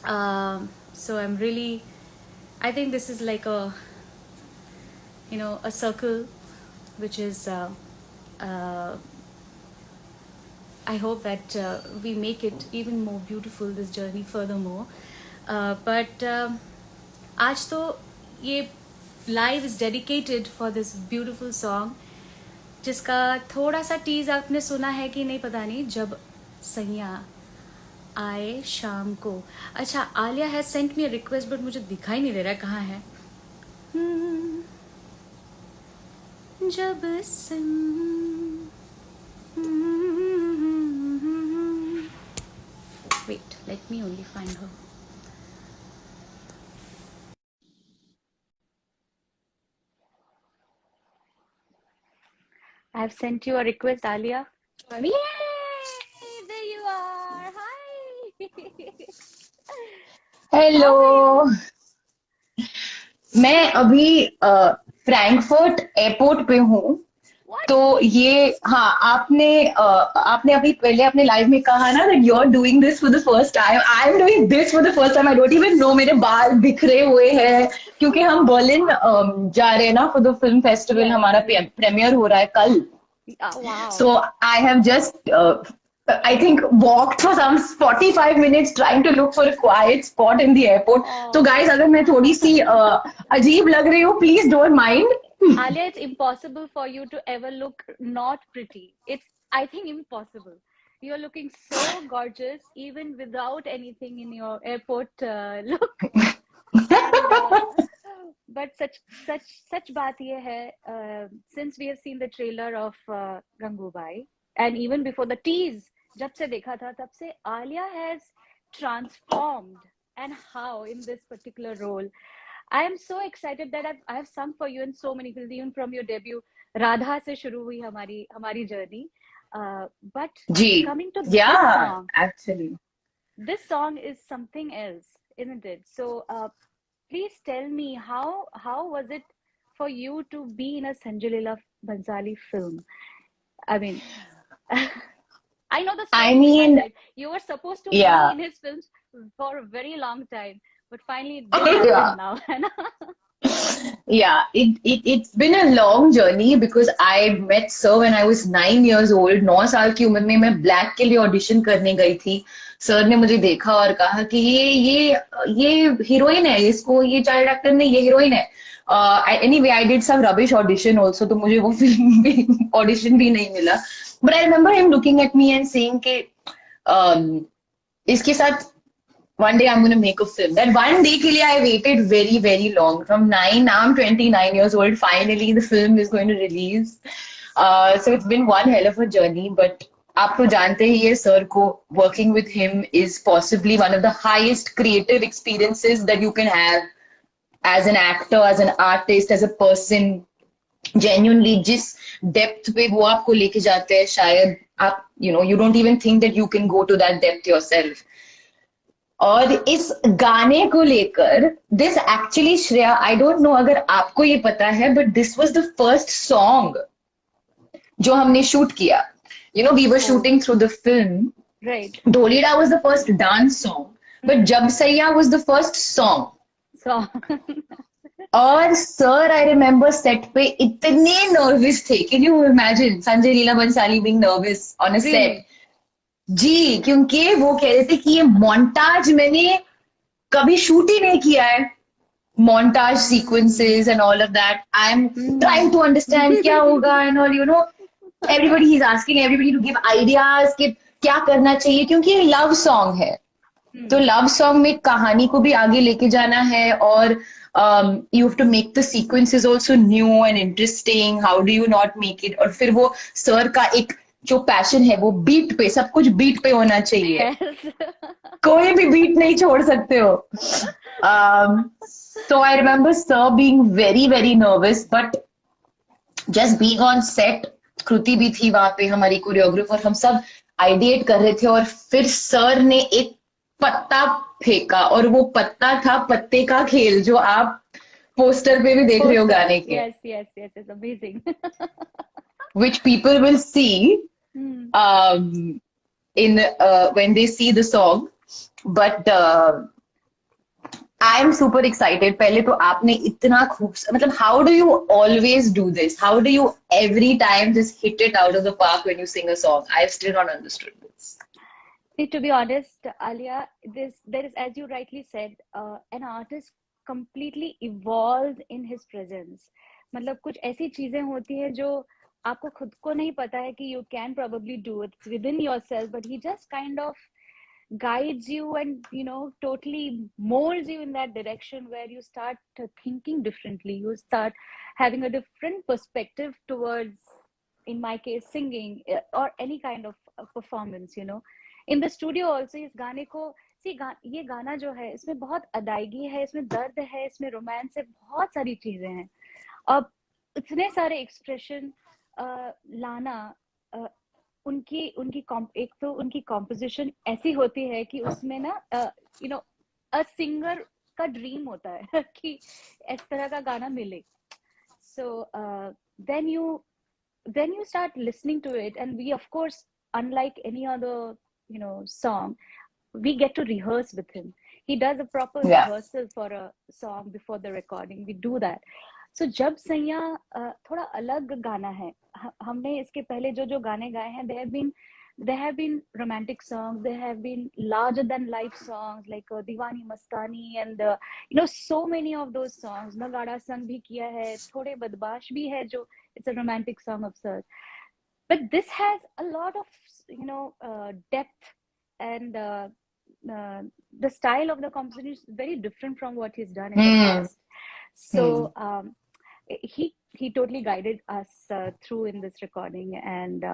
So I'm really, I think this is like a, a circle, which is, uh, I hope that we make it even more beautiful, this journey furthermore. But आज तो ये live is dedicated for this beautiful song, जिसका थोड़ा सा tease आपने सुना है कि नहीं पता नहीं, जब सैया आए शाम को. अच्छा, Alia has sent me a request but मुझे दिखाई नहीं दे रहा है कहाँ है. जब wait, let me only find her. I have sent you a request, Alia. Yay! There you are. Hi. Hello. How are you? मैं अभी फ्रैंकफर्ट एयरपोर्ट पे हूँ। What? तो ये हाँ, आपने अभी पहले अपने लाइव में कहा ना that you are doing this for the first time. I am doing this for the first time. I don't even know, मेरे बाल बिखरे हुए हैं क्योंकि हम बर्लिन जा रहे हैं ना for the film festival. Yes, हमारा yes. प्रीमियर हो रहा है कल। Wow. So I have just, I think, walked for some 45 minutes trying to look for a quiet spot in the airport. So guys, Oh. अगर मैं थोड़ी सी अजीब लग रही हूँ, please don't mind. Alia, it's impossible for you to ever look not pretty. It's, I think, impossible. You're looking so gorgeous, even without anything in your airport look. And but such बात ये है, since we have seen the trailer of Gangubai, and even before the tease, जब से देखा था तब से Alia has transformed, and how in this particular role. I am so excited that I have sung for you in so many films, even from your debut. Radha से शुरू हुई हमारी journey. But ji, coming to yeah, actually. this song is something else, isn't it? So please tell me how was it for you to be in a Sanjay Leela Bhansali film? I mean, I know the I story behind mean, it. You were supposed to be yeah. in his films for a very long time, but finally it did Yeah. happen now. Yeah, it's been a long journey because I met sir when I was 9 years old. 9 साल की उम्र में मैं black के लिए audition करने गई थी। सर ने मुझे देखा और कहा कि ये हीरोइन है, इसको ये चाइल्ड एक्टर नहीं, ये हीरोइन है। Anyway I did some rubbish audition also, तो मुझे वो फिल्म भी ऑडिशन भी नहीं मिला। But I remember him looking at me and saying के इसके साथ one day I'm going to make a film. That one day के लिए I waited very, very long. From 9, now I'm 29 years old. Finally, the film is going to release. So it's been one hell of a journey. But आप तो जानते ही है sir को, working with him is possibly one of the highest creative experiences that you can have as an actor, as an artist, as a person. Genuinely, जिस depth पे वो आपको लेके जाते हैं, शायद आप, you don't even think that you can go to that depth yourself. और इस गाने को लेकर this actually Shreya, I don't know अगर आपको ये पता है, but this was the first song जो हमने शूट किया। We were Oh, shooting through the film. right. Dholida was the first dance song, but Jab Saiyaan was the first song. So, और sir, I remember set पे इतने नर्वस थे। Can you imagine Sanjay Leela Bhansali being nervous on a set? really? जी, क्योंकि वो कह रहे थे कि ये मोन्टाज मैंने कभी शूट ही नहीं किया है। montage sequences and all of that. I'm trying to understand क्या होगा and all, everybody he's asking everybody to give ideas कि क्या करना चाहिए, क्योंकि ये लव सॉन्ग है। तो लव सॉन्ग में कहानी को भी आगे लेके जाना है और you have to make the sequences also new and interesting. How do you not make it? और फिर वो सर का एक जो पैशन है वो बीट पे, सब कुछ बीट पे होना चाहिए। Yes. कोई भी बीट नहीं छोड़ सकते हो। So I remember sir being very very nervous, but just being on set, कृति भी थी वहां पे हमारी कोरियोग्राफर, हम सब आइडिएट कर रहे थे और फिर सर ने एक पत्ता फेंका और वो पत्ता था पत्ते का खेल, जो आप पोस्टर पे भी देख रहे हो Poster. गाने के, Yes, yes, yes. It's amazing. which people will see um, in when they see the song. But I am super excited. पहले तो आपने इतना खूब मतलब how do you always do this? How do you every time just hit it out of the park when you sing a song? I've still not understood this. See, to be honest, Alia, there is, as you rightly said, an artist completely evolves in his presence. मतलब कुछ ऐसी चीजें होती है जो आपको खुद को नहीं पता है कि you can probably do it within yourself, but he just kind of guides you and totally molds you in that direction where you start thinking differently. You start having a different perspective towards, in my case, singing or any kind of performance. In the studio also इस गाने को ये गाना जो है इसमें बहुत अदायगी है, इसमें दर्द है, इसमें रोमांस है, बहुत सारी चीजें हैं। अब इतने सारे एक्सप्रेशन लाना, उनकी उनकी एक तो उनकी कॉम्पोजिशन ऐसी होती है कि उसमें ना अ सिंगर का ड्रीम होता है कि इस तरह का गाना मिले। So then you start listening to it, and we, of course, unlike any other song, we get to rehearse with him. He does a proper rehearsal for a song before the recording. We do that. So जब सैया थोड़ा अलग गाना है, हमने इसके पहले जो गाने गाए हैं, there have been romantic songs, there have been larger than life songs like Diwani Mastani, and so many of those songs. Nagada Sang bhi kiya hai, Thode Badbash bhi hai, jo it's a romantic song of sorts. But this has a lot of depth, and the style of the composition is very different from what he's done in the past. So he totally guided us through in this recording, and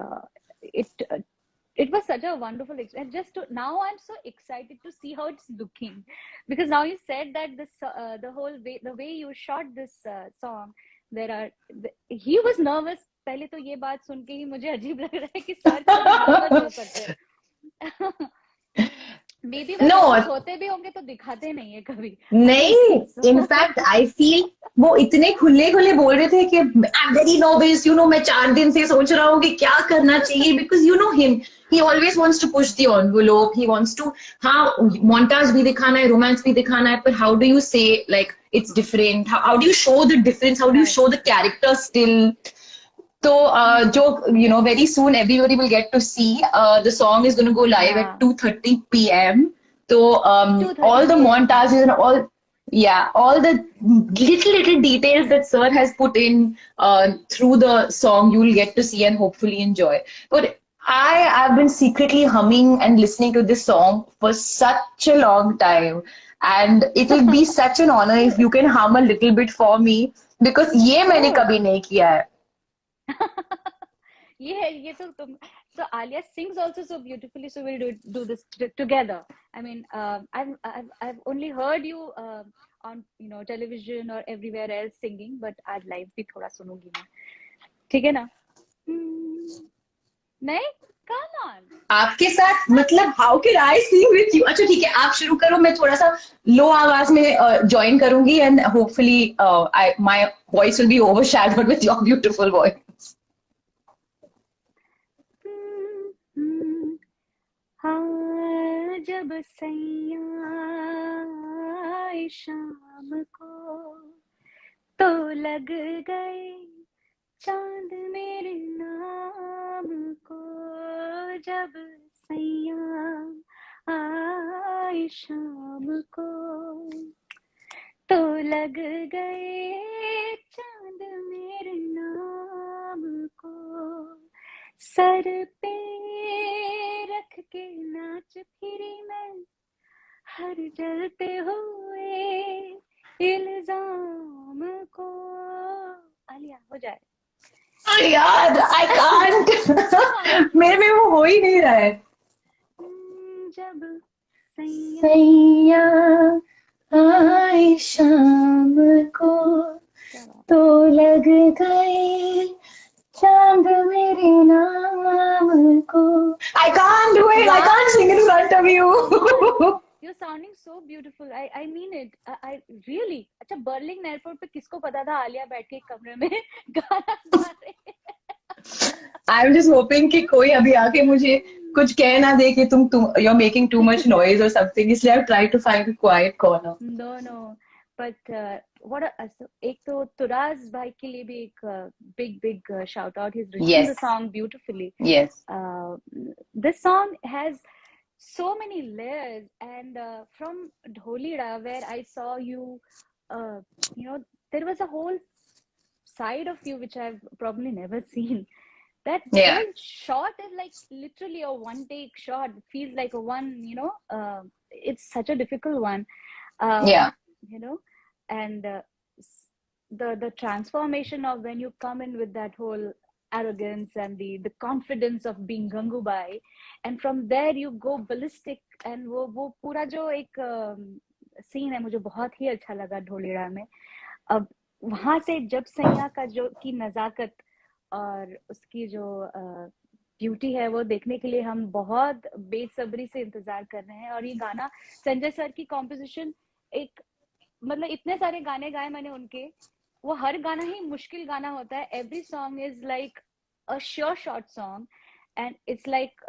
it was such a wonderful experience. Now I'm so excited to see how it's looking, because now you said that this the way you shot this song, he was nervous. पहले तो ये बात सुन के ही मुझे अजीब लग रहा है कि सर नर्वस हो सकते हैं। Maybe वो सोते भी होंगे तो दिखाते नहीं है कभी। नहीं, in fact I feel वो इतने खुले बोल रहे थे कि I'm very nervous, मैं 4 दिन से सोच रहा हूँ कि क्या करना चाहिए, because him, he always wants to push the envelope, he wants to, हाँ montage भी दिखाना है, romance भी दिखाना है, but how do you say like it's different, how do you show the difference, how do you show the character still? So, very soon everybody will get to see. The song is going to go live at 2:30 p.m. So, all the montages and all the little details that Sir has put in through the song, you will get to see and hopefully enjoy. But I have been secretly humming and listening to this song for such a long time. And it will be such an honor if you can hum a little bit for me, because ये मैंने कभी नहीं किया है. ये तो तुम, so Alia sings also so beautifully, so we'll do this together. I mean, I've only heard you on television or everywhere else singing, but आज live भी थोड़ा सुनूंगी मैं, ठीक है ना? नहीं, come on. आपके साथ मतलब how can I sing with you? अच्छा ठीक है, आप शुरू करो, मैं थोड़ा सा लो आवाज में join करूंगी, and hopefully my voice will be overshadowed with your beautiful voice. हाँ जब सैया शाम को तो लग गए चांद मेरे नाम को, जब सैया आए शाम को तो लग गए चांद मेरे नाम को, सर पे रख के नाच फिरी मैं हर जलते हुए इल्जाम को। आलिया हो जाए यार, I can't. मेरे में वो हो ही नहीं रहा है। जब सैया आए शाम को तो लग गए चांद मेरे नाम को। I can't do it. I can't sing in front of you. You're sounding so beautiful. I mean it. I really. अच्छा, बर्लिन एयरपोर्ट पे किसको पता था आलिया बैठ के कमरे में गाना गा रही है? I'm just hoping कि कोई अभी आके मुझे कुछ कह ना दे कि तुम you're making too much noise or something, इसलिए I try to find a quiet corner. No, but what एक तो तुराज भाई के लिए भी एक big shout out. He's written the Yes, song beautifully. yes. This song has so many layers, and from Dholira, where I saw you, you know, there was a whole side of you which I've probably never seen. That Yeah, whole shot is like literally a one take shot. It feels like a one, it's such a difficult one. yeah. You know, and the transformation of when you come in with that whole arrogance and the confidence of being Gangubai, and from there you go ballistic, and वो पूरा जो एक scene है मुझे बहुत ही अच्छा लगा ढोलेड़ा में. अब वहां से जब सैया का जो की नजाकत और उसकी जो ब्यूटी है वो देखने के लिए हम बहुत बेसब्री से इंतजार कर रहे हैं. और ये गाना संजय सर की कॉम्पोजिशन, एक मतलब इतने सारे गाने गाए मैंने उनके, वो हर गाना ही मुश्किल गाना होता है. Every song is like a sure short song, and it's like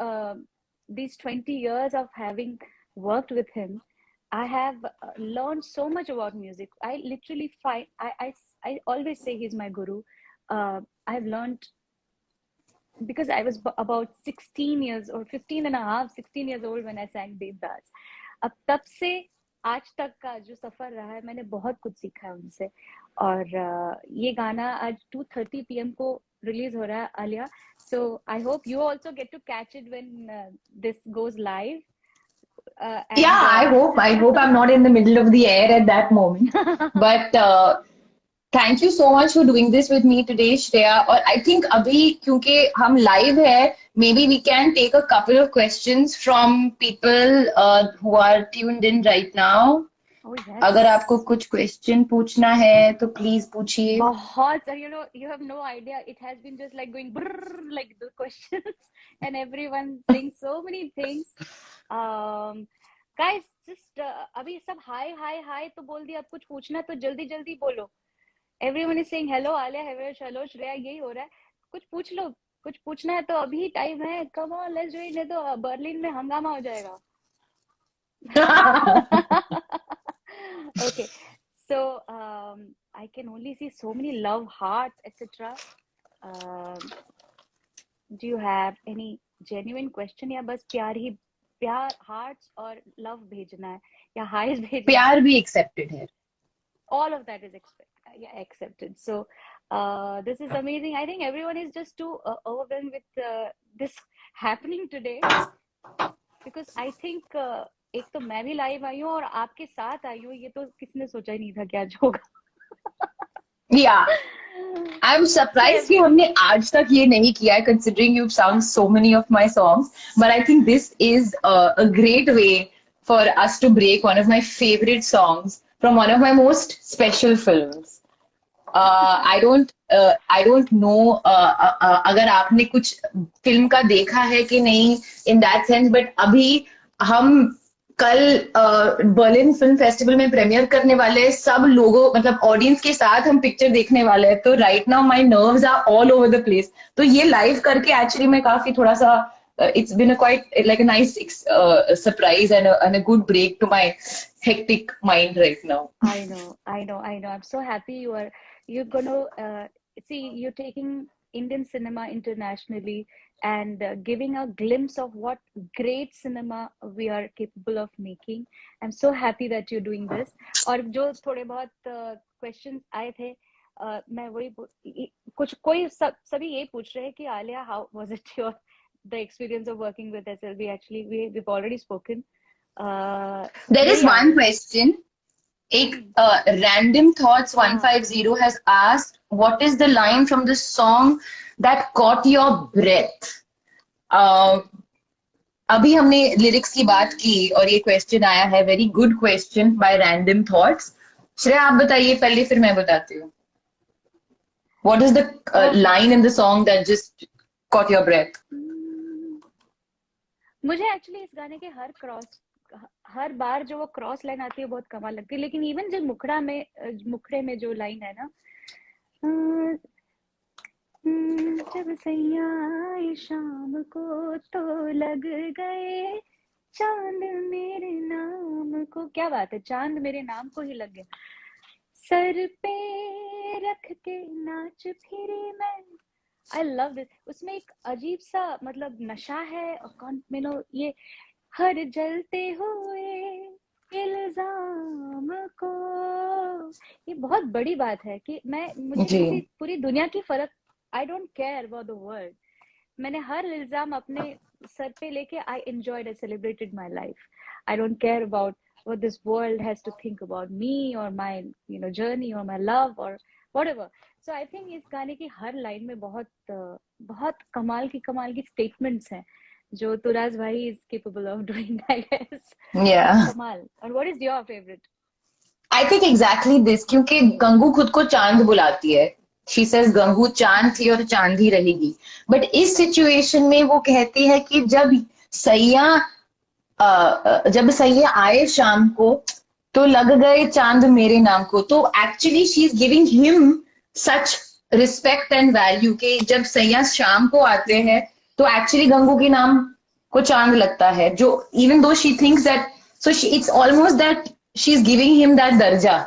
these 20 years of having worked with him, I have learned so much about music. I literally I always say he's my guru. I've learned because I was about 16 years or 15 and a half, 16 years old when I sang Devdas. अब तब से आज तक का जो सफर रहा है, मैंने बहुत कुछ सीखा है उनसे. और ये गाना आज 2:30 PM को रिलीज हो रहा है, Alia. So I hope you also get to catch it when this goes live. Yeah, I hope I'm not in the middle of the air at that moment. But thank you so much for doing this with me today, Shreya. और I think अभी क्योंकि हम live है, maybe we can take a couple of questions from people who are tuned in right now. Oh yes. अगर आपको कुछ question पूछना है तो please पूछिए. बहुत, you have no idea. It has been just like going brrr, like the questions, and everyone saying so many things. Guys, just अभी सब hi तो बोल दिया. अब कुछ पूछना है तो जल्दी जल्दी बोलो. Everyone is saying hello Alia, hello Shreya, यही हो रहा है. कुछ पूछ लो, कुछ पूछना है तो अभी टाइम है. Come on, let's do it. नहीं तो बर्लिन में हंगामा हो जाएगा. Okay, so I can only see so many love hearts, etc. Do you have any genuine question, या बस प्यार hearts और love भेजना है या highs भेजना है? प्यार भी accepted है. All of that is accepted. So this is amazing. I think everyone is just too overwhelmed with this happening today, because I think एक तो मैं भी लाइव आई हूँ और आपके साथ आई हूँ. ये तो किसने सोचा ही नहीं था कि आज होगा. Yeah, I'm surprised कि हमने आज तक ये नहीं किया है, considering you've sung so many of my songs. But I think this is a great way for us to break one of my favorite songs from one of my most special films. I don't know अगर आपने कुछ film का देखा है कि नहीं in that sense, but अभी हम कल बर्लिन फिल्म फेस्टिवल में प्रीमियर करने वाले हैं. सब लोगों मतलब ऑडियंस के साथ हम पिक्चर देखने वाले हैं. तो right now my nerves are all over the place. तो ये लाइव करके एक्चुअली मैं काफी थोड़ा सा it's been a quite like a nice surprise and a good break to my hectic mind right now. I know. I'm so happy you're gonna see, you're taking Indian cinema internationally and giving a glimpse of what great cinema we are capable of making. I'm so happy that you're doing this. और जो थोड़े बहुत questions आए थे, मैं वही कुछ कोई सभी ये पूछ रहे हैं कि Alia, how was it the experience of working with SLB? Actually, we've already spoken. There is one question. एक Random Thoughts 150 has asked, what is the line from the song that caught your breath? अभी हमने lyrics की बात की और ये question आया है. Very good question by random thoughts. Shreya आप बताइए पहले, फिर मैं बताती हूँ. What is the line in the song that just caught your breath? मुझे एक्चुअली इस गाने के हर बार जो वो क्रॉस लाइन आती है बहुत कमाल लगती है. लेकिन इवन जो मुखड़े में जो लाइन है ना, जब सैया आए शाम को तो लग गए चांद मेरे नाम को। क्या बात है, चांद मेरे नाम को ही लग गया। सर पे रख के नाच फिरी मैं। I love this. उसमें एक अजीब सा मतलब नशा है, और कौन ये हर जलते हुए इल्जाम को। ये बहुत बड़ी बात है कि मुझे जी किसी पूरी दुनिया की फर्क, I don't care about the world. मैंने हर इल्जाम अपने सर पे लेके I enjoyed, I celebrated my life. I don't care about what this world has to think about me or my journey or my love or whatever. So I think इस गाने की हर line में बहुत कमाल की statements हैं जो तुराज भाई is capable of doing, I guess. yeah कमाल। और what is your favorite? I think exactly this क्योंकि गंगू खुद को चांद बुलाती है। शी सेज गंगू चांद थी और चांद ही रहेगी। बट इस सिचुएशन में वो कहती है कि सैया जब सैया आए शाम को तो लग गए चांद मेरे नाम को। तो actually she is giving him such respect and value कि जब सैया शाम को आते हैं तो एक्चुअली गंगू के नाम को चांद लगता है। जो even though she thinks that so it's almost that she is giving him that दर्जा।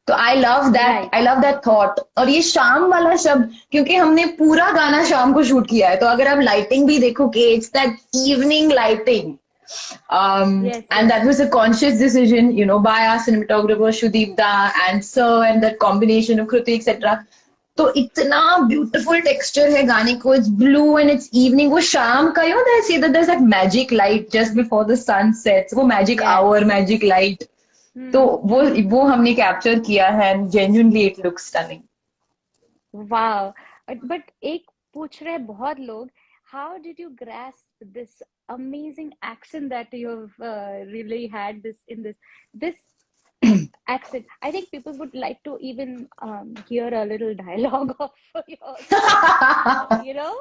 तो आई Right. Love that thought. और ये शाम वाला शब्द क्योंकि हमने पूरा गाना शाम को शूट किया है तो अगर आप लाइटिंग भी देखोगे it's that evening lighting. Yes, And yes. that was a conscious decision, by our cinematographer Shudeep Da and Sir and that combination of Kruti etc. तो इतना ब्यूटीफुल टेक्सचर है गाने को। It's blue and it's evening. वो शाम का there's that magic light just before the sun sets, वो magic Yes. hour, magic light। तो वो हमने कैप्चर किया है and genuinely it looks stunning। Wow. But एक पूछ रहे बहुत लोग, how did you grasp this amazing accent that you've really had this accent? I think people would like to even hear a little dialogue of yours. You know?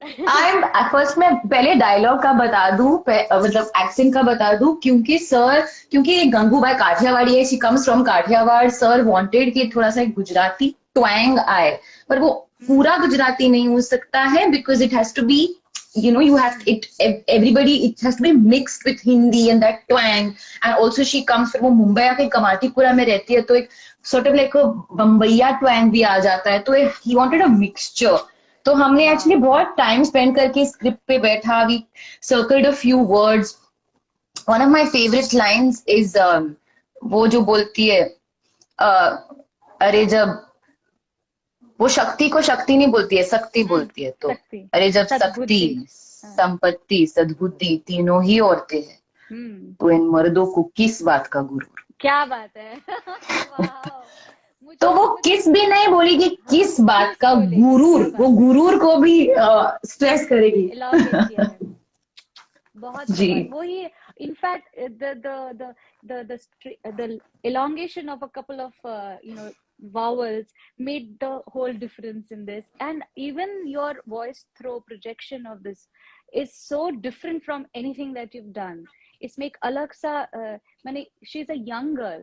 क्या बात है? First मैं पहले डायलॉग का बता दूं, मतलब एक्सेंट का बता दूं क्योंकि ये गंगूबाई काठियावाड़ी है। She comes from Kathiawad. Sir wanted कि थोड़ा सा गुजराती ट्वैंग आए पर वो पूरा गुजराती नहीं हो सकता है because it has to be you have everybody it has to be mixed with Hindi and that twang and also she comes from वो मुंबई आके कमाटीपुरा में रहती है तो एक sort of like a Bambaiya twang भी आ जाता है। तो he wanted a mixture। तो हमने एक्चुअली बहुत टाइम स्पेंड करके स्क्रिप्ट पे बैठा। We circled a few words. One of my favourite lines is वो जो बोलती है अरे जब वो शक्ति को शक्ति नहीं बोलती है, शक्ति बोलती है। तो अरे जब शक्ति संपत्ति सद्बुद्धि तीनों ही औरतें हैं तो इन मर्दों को किस बात का गुरूर। क्या बात है। तो वो किस भी नहीं बोलेगी, किस बात का गुरूर। वो गुरूर को भी स्ट्रेस करेगी। बहुत वही in fact the elongation of a couple of vowels made the whole difference in this, and even your voice throw projection of this is so different from anything that you've done. इसमें एक अलग सा she's a young girl.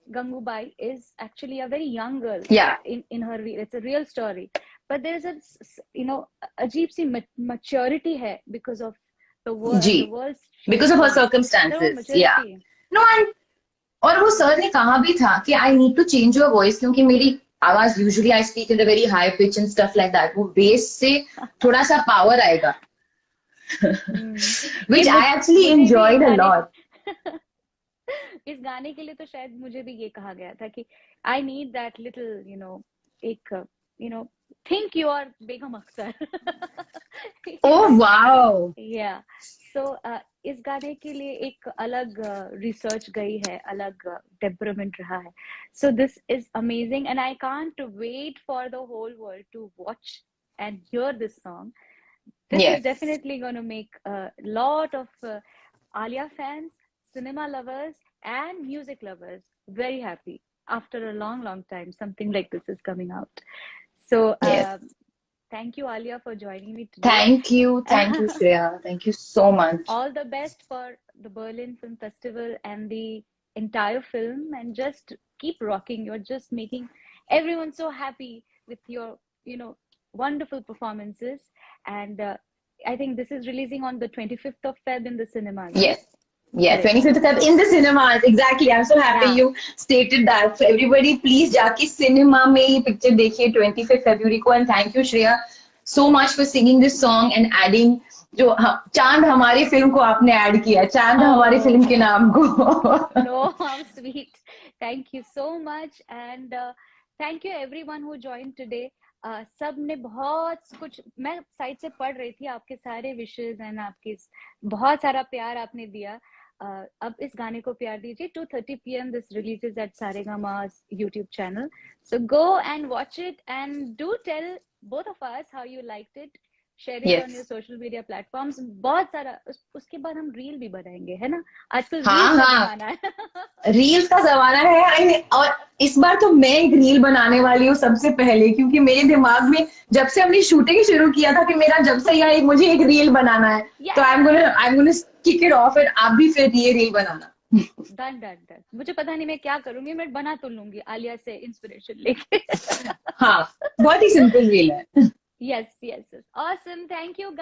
Gangubai is actually a very young girl. Yeah. In her it's a real story, but there's a अजीब सी maturity है because of the world because of her circumstances. Yeah. No, and और वो sir ने कहा भी था कि I need to change your voice क्योंकि मेरी आवाज usually I speak in a very high pitch and stuff like that। वो बेस से थोड़ा सा पावर आएगा which I actually enjoyed a lot। इस गाने के लिए तो शायद मुझे भी ये कहा गया था कि I need that little एक think you are Begum Akhtar। Oh wow। Yeah। So इस गाने के लिए एक अलग रिसर्च गई है, अलग टेम्परामेंट रहा है। So this is amazing and I can't wait for the whole world to watch and hear this song। This is definitely going to make a lot of Alia fans, cinema lovers and music lovers very happy. After a long time, something like this is coming out। So thank you, Alia, for joining me today। Thank you, Shreya. Thank you so much। All the best for the Berlin Film Festival and the entire film and just keep rocking. You're just making everyone so happy with your, wonderful performances. And I think this is releasing on the 25th of Feb in the cinemas, right? Yes. Yeah, Correct. 25th of Feb in the cinemas. Exactly. I'm so happy Yeah. you stated that. So everybody, please जाके cinema में ये picture देखिए 25th February को. And thank you, Shreya, so much for singing this song and adding जो चांद हमारी film को आपने ऐड किया, चांद हमारी फिल्म के नाम को. No, how sweet. Thank you so much. And thank you everyone who joined today. सब ने बहुत कुछ, मैं साइड से पढ़ रही थी आपके सारे विशेस एंड आपके बहुत सारा प्यार आपने दिया. अब इस गाने को प्यार दीजिए. 2:30 PM this releases at Saregama's YouTube channel. So go and watch it and do tell both of us how you liked it. Share it on your social media platforms. बहुत सारा उसके बाद हम रील भी बनाएंगे, है ना? आजकल रील्स का जमाना है. रील्स का जमाना है. और इस बार तो मैं एक रील बनाने वाली हूँ सबसे पहले, क्योंकि मेरे दिमाग में जब से हमने शूटिंग शुरू किया था कि मेरा जब से यहाँ मुझे एक रील बनाना है, तो I'm gonna kick it off and आप भी फिर ये रील बनाना. डन. मुझे पता नहीं मैं क्या करूंगी, मैं बना तो लूंगी आलिया से इंस्पिरेशन लेके. हाँ, बहुत ही सिंपल रील है. Yes. Awesome. Thank you, guys.